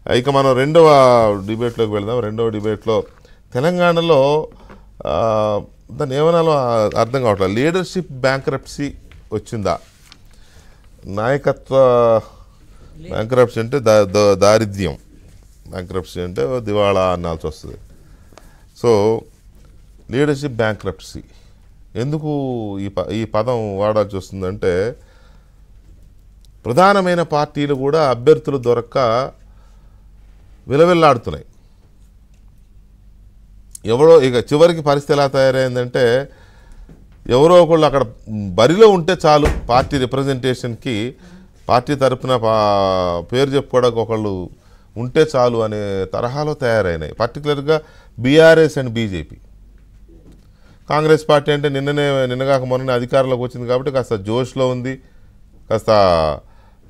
ఇక మనం రెండవ డిబేట్లోకి వెళ్దాం. రెండవ డిబేట్లో తెలంగాణలో దాన్ని ఏమనాలో అర్థం కావట్లేదు. లీడర్షిప్ బ్యాంక్రప్సీ వచ్చిందా? నాయకత్వ బ్యాంక్రప్సీ అంటే దారిద్ర్యం, బ్యాంక్రప్సీ అంటే దివాళా అనాల్సి వస్తుంది. సో లీడర్షిప్ బ్యాంక్రప్సీ ఎందుకు ఈ పదం వాడాల్సి వస్తుందంటే, ప్రధానమైన పార్టీలు కూడా అభ్యర్థులు దొరక్క విలవిల్లాడుతున్నాయి. ఎవరో ఇక చివరికి పరిస్థితి ఎలా తయారైందంటే, ఎవరో ఒకళ్ళు అక్కడ బరిలో ఉంటే చాలు, పార్టీ రిప్రజెంటేషన్కి పార్టీ తరఫున పేరు చెప్పుకోవడానికి ఒకళ్ళు ఉంటే చాలు అనే తరహాలో తయారైనాయి. పర్టికులర్గా BRS and BJP. Congress party అంటే నిన్నగాక మొన్న అధికారంలోకి వచ్చింది కాబట్టి కాస్త జోష్లో ఉంది, కాస్త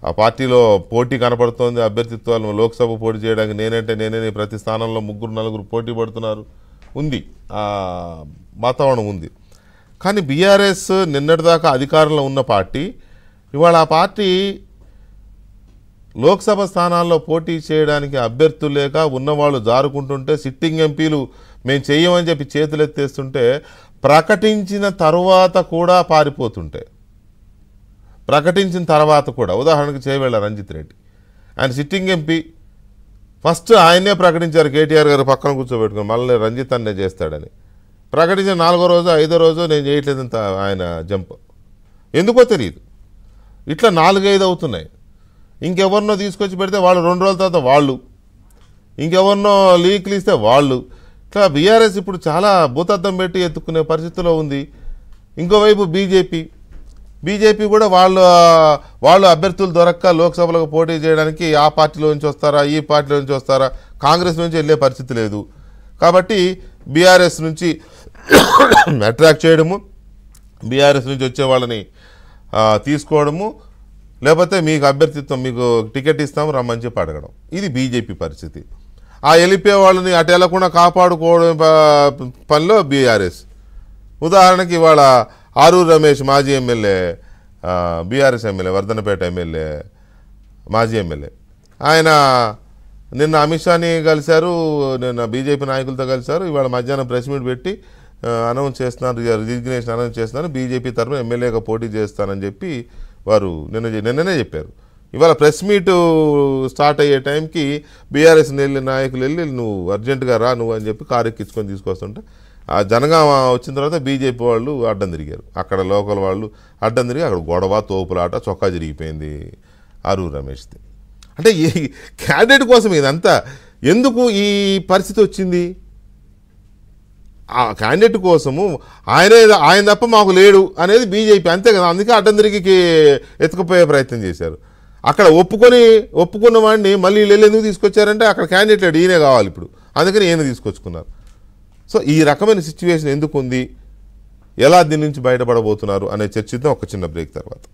ఆ పార్టీలో పోటీ కనపడుతోంది. అభ్యర్థిత్వాలు లోక్సభ పోటీ చేయడానికి నేనే ప్రతి స్థానంలో 3-4 పోటీ పడుతున్నారు, ఉంది ఆ వాతావరణం ఉంది. కానీ బీఆర్ఎస్ నిన్నటిదాకా అధికారంలో ఉన్న పార్టీ ఇవాళ ఆ పార్టీ లోక్సభ స్థానాల్లో పోటీ చేయడానికి అభ్యర్థులు లేక ఉన్నవాళ్ళు జారుకుంటుంటే, సిట్టింగ్ ఎంపీలు మేము చెయ్యమని చెప్పి చేతులు ఎత్తేస్తుంటే, ప్రకటించిన తర్వాత కూడా పారిపోతుంటే, ప్రకటించిన తర్వాత కూడా ఉదాహరణకు చేవేళ్ళ రంజిత్ రెడ్డి, ఆయన సిట్టింగ్ ఎంపీ, ఫస్ట్ ఆయనే ప్రకటించారు, కేటీఆర్ గారు పక్కన కూర్చోబెట్టుకుని మళ్ళీ రంజిత్ అన్నే చేస్తాడని. ప్రకటించిన 4వ రోజు 5వ రోజు నేను చేయట్లేదంత ఆయన జంప్, ఎందుకో తెలియదు. ఇట్లా 4-5 అవుతున్నాయి. ఇంకెవరినో తీసుకొచ్చి పెడితే వాళ్ళు 2 రోజుల తర్వాత వాళ్ళు, ఇంకెవరినో లీక్లు ఇస్తే వాళ్ళు, ఇట్లా బీఆర్ఎస్ ఇప్పుడు చాలా భూతద్దం పెట్టి ఎత్తుకునే పరిస్థితిలో ఉంది. ఇంకోవైపు బీజేపీ కూడా వాళ్ళు అభ్యర్థులు దొరక్క లోక్సభలకు పోటీ చేయడానికి ఆ పార్టీలో నుంచి వస్తారా, ఈ పార్టీలో నుంచి వస్తారా, కాంగ్రెస్ నుంచి వెళ్ళే పరిస్థితి లేదు. కాబట్టి బీఆర్ఎస్ నుంచి అట్రాక్ట్ చేయడము, బీఆర్ఎస్ నుంచి వచ్చే వాళ్ళని తీసుకోవడము, లేకపోతే మీకు అభ్యర్థిత్వం, మీకు టికెట్ ఇస్తాము రమ్మని చెప్పి అడగడం, ఇది బీజేపీ పరిస్థితి. ఆ వెళ్ళిపోయే వాళ్ళని అటు వెళ్లకుండా కాపాడుకోవడం పనిలో బీఆర్ఎస్. ఉదాహరణకి ఇవాళ ఆరూరు రమేష్ మాజీ MLA, BRS MLA, Wardhannapet MLA, మాజీ ఎమ్మెల్యే, ఆయన నిన్న అమిత్ షాని కలిశారు, నిన్న బీజేపీ నాయకులతో కలిశారు. ఇవాళ మధ్యాహ్నం ప్రెస్ మీట్ పెట్టి అనౌన్స్ చేస్తున్నారు, రిజిగ్నేషన్ అనౌన్స్ చేస్తున్నారు, బీజేపీ తరఫున ఎమ్మెల్యేగా పోటీ చేస్తానని చెప్పి వారు నిన్ననే చెప్పారు. ఇవాళ ప్రెస్ మీటు స్టార్ట్ అయ్యే టైంకి బీఆర్ఎస్ నాయకులు వెళ్ళి నువ్వు అర్జెంటుగా రా నువ్వు అని చెప్పి కారు ఎక్కించుకొని తీసుకొస్తుంటే, ఆ జనగామ వచ్చిన తర్వాత బీజేపీ వాళ్ళు అడ్డం తిరిగారు. అక్కడ లోకల్ వాళ్ళు అడ్డం తిరిగి అక్కడ గొడవ, తోపులాట, చొక్కా జరిగిపోయింది ఆరూరు రమేష్ది. అంటే ఈ క్యాండిడేట్ కోసం ఇదంతా ఎందుకు ఈ పరిస్థితి వచ్చింది? ఆ క్యాండిడేట్ కోసము ఆయన తప్ప మాకు లేడు అనేది బీజేపీ, అంతే కదా. అందుకే అడ్డం తిరిగి ఎత్తుకుపోయే ప్రయత్నం చేశారు. అక్కడ ఒప్పుకున్న వాడిని మళ్ళీ వీళ్ళు ఎందుకు తీసుకొచ్చారంటే అక్కడ క్యాండిడేట్ లేడు, ఈయనే కావాలి ఇప్పుడు, అందుకని ఈయన తీసుకొచ్చుకున్నారు. సో ఈ రకమైన సిచ్యువేషన్ ఎందుకు ఉంది, ఎలా దీని నుంచి బయటపడబోతున్నారు అనే చర్చిద్దాం ఒక చిన్న బ్రేక్ తర్వాత.